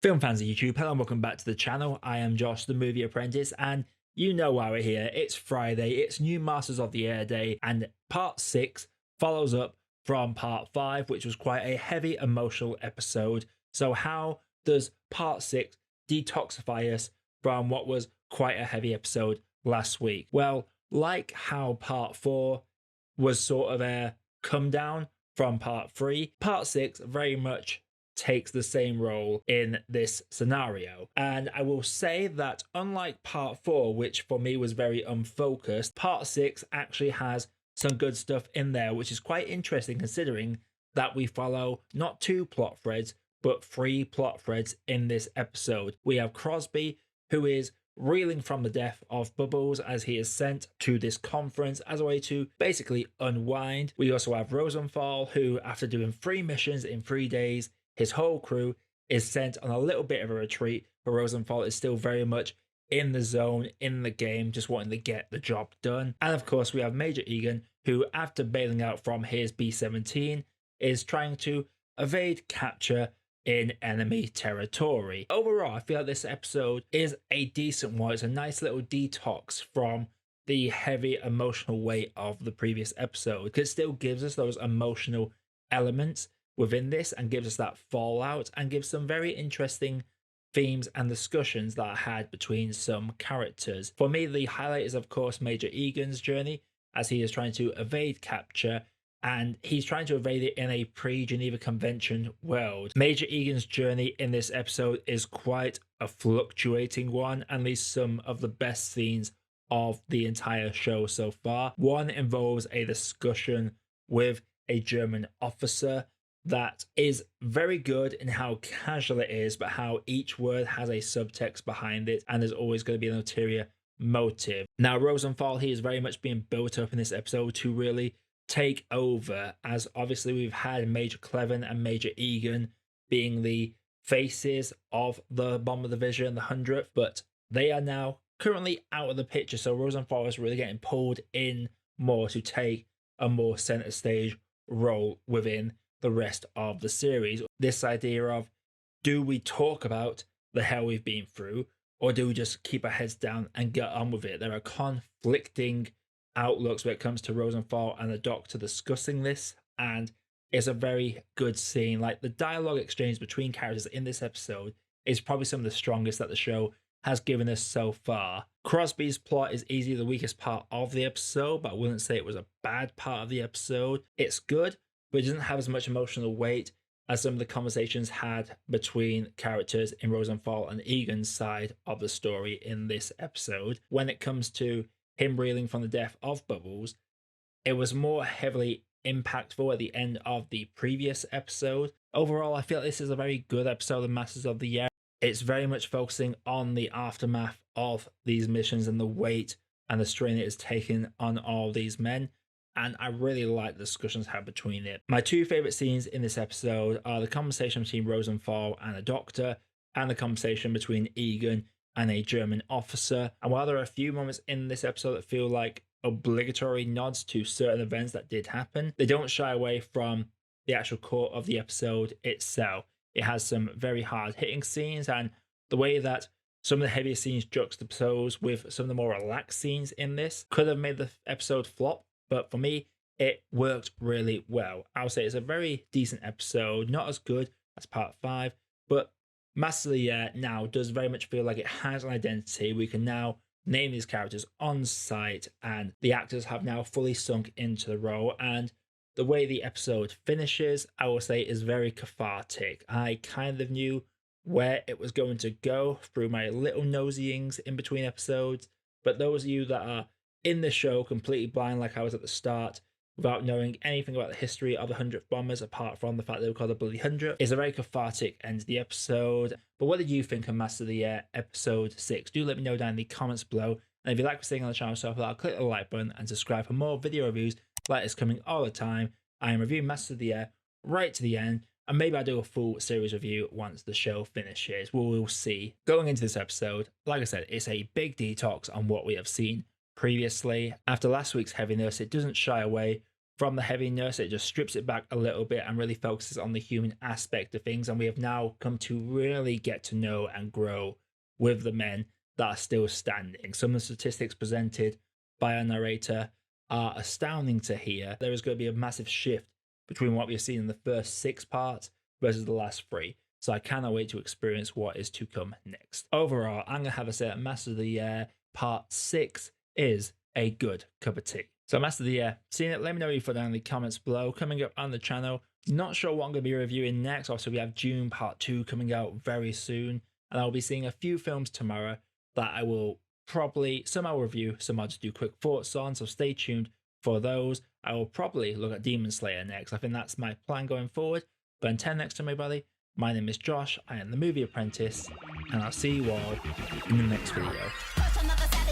Film fans of YouTube, hello and welcome back to the channel. I am Josh, the Movie Apprentice, and you know why we're here. It's Friday, it's New Masters of the Air Day, and part 6 follows up from part 5, which was quite a heavy emotional episode. So how does part 6 detoxify us from what was quite a heavy episode last week? Well, like how part 4 was sort of a come down from part 3, part 6 very much takes the same role in this scenario. And I will say that unlike part 4, which for me was very unfocused, part 6 actually has some good stuff in there, which is quite interesting considering that we follow not 2 plot threads, but 3 plot threads in this episode. We have Crosby, who is reeling from the death of Bubbles as he is sent to this conference as a way to basically unwind. We also have Rosenthal, who after doing 3 missions in 3 days, his whole crew is sent on a little bit of a retreat, but Rosenthal is still very much in the zone, in the game, just wanting to get the job done. And of course, we have Major Egan, who after bailing out from his B-17, is trying to evade capture in enemy territory. Overall, I feel like this episode is a decent one. It's a nice little detox from the heavy emotional weight of the previous episode, because it still gives us those emotional elements within this and gives us that fallout and gives some very interesting themes and discussions that are had between some characters. For me, the highlight is of course Major Egan's journey as he is trying to evade capture, and he's trying to evade it in a pre-Geneva Convention world. Major Egan's journey in this episode is quite a fluctuating one and leaves some of the best scenes of the entire show so far. One involves a discussion with a German officer that is very good in how casual it is, but how each word has a subtext behind it, and there's always going to be an ulterior motive. Now, Rosenthal, he is very much being built up in this episode to really take over, as obviously we've had Major Clevin and Major Egan being the faces of the Bomber Division, the 100th, but they are now currently out of the picture, so Rosenthal is really getting pulled in more to take a more center stage role within the rest of the series. This idea of, do we talk about the hell we've been through, or do we just keep our heads down and get on with it? There are conflicting outlooks when it comes to Rosenthal and the Doctor discussing this, and it's a very good scene. Like, the dialogue exchange between characters in this episode is probably some of the strongest that the show has given us so far. Crosby's plot is easily the weakest part of the episode, but I wouldn't say it was a bad part of the episode. It's good, but it doesn't have as much emotional weight as some of the conversations had between characters in Rosenthal and Egan's side of the story in this episode. When it comes to him reeling from the death of Bubbles, it was more heavily impactful at the end of the previous episode. Overall, I feel like this is a very good episode of Masters of the Air. It's very much focusing on the aftermath of these missions and the weight and the strain it is taking on all these men, and I really like the discussions had between it. My 2 favorite scenes in this episode are the conversation between Rosenthal and a doctor, and the conversation between Egan and a German officer. And while there are a few moments in this episode that feel like obligatory nods to certain events that did happen, they don't shy away from the actual core of the episode itself. It has some very hard-hitting scenes, and the way that some of the heavier scenes juxtapose with some of the more relaxed scenes in this could have made the episode flop, but for me, it worked really well. I would say it's a very decent episode, not as good as part 5, but Masters of the Air now does very much feel like it has an identity. We can now name these characters on site, and the actors have now fully sunk into the role, and the way the episode finishes, I will say, is very cathartic. I kind of knew where it was going to go through my little nosyings in between episodes, but those of you that are in the show completely blind like I was at the start, without knowing anything about the history of the 100th Bombers apart from the fact they were called the Bloody 100th, is a very cathartic end to the episode. But what did you think of Master of the Air episode 6? Do let me know down in the comments below, and if you like what you're seeing on the channel so far, click the like button and subscribe for more video reviews like this coming all the time. I am reviewing Master of the Air right to the end, and maybe I'll do a full series review once the show finishes. We'll see. Going into this episode, like I said, it's a big detox on what we have seen previously. After last week's heaviness, it doesn't shy away from the heaviness. It just strips it back a little bit and really focuses on the human aspect of things. And we have now come to really get to know and grow with the men that are still standing. Some of the statistics presented by our narrator are astounding to hear. There is going to be a massive shift between what we've seen in the first 6 parts versus the last 3. So I cannot wait to experience what is to come next. Overall, I'm going to have a say that Master of the Year Part 6 is a good cup of tea. So Master of the Year, seen it? Let me know what you thought down in the comments below. Coming up on the channel, not sure what I'm going to be reviewing next. Also, we have Dune Part 2 coming out very soon. And I'll be seeing a few films tomorrow that I will probably, some I'll review, some I'll just do quick thoughts on. So stay tuned for those. I will probably look at Demon Slayer next. I think that's my plan going forward. But until next time, everybody, my name is Josh, I am the Movie Apprentice, and I'll see you all in the next video.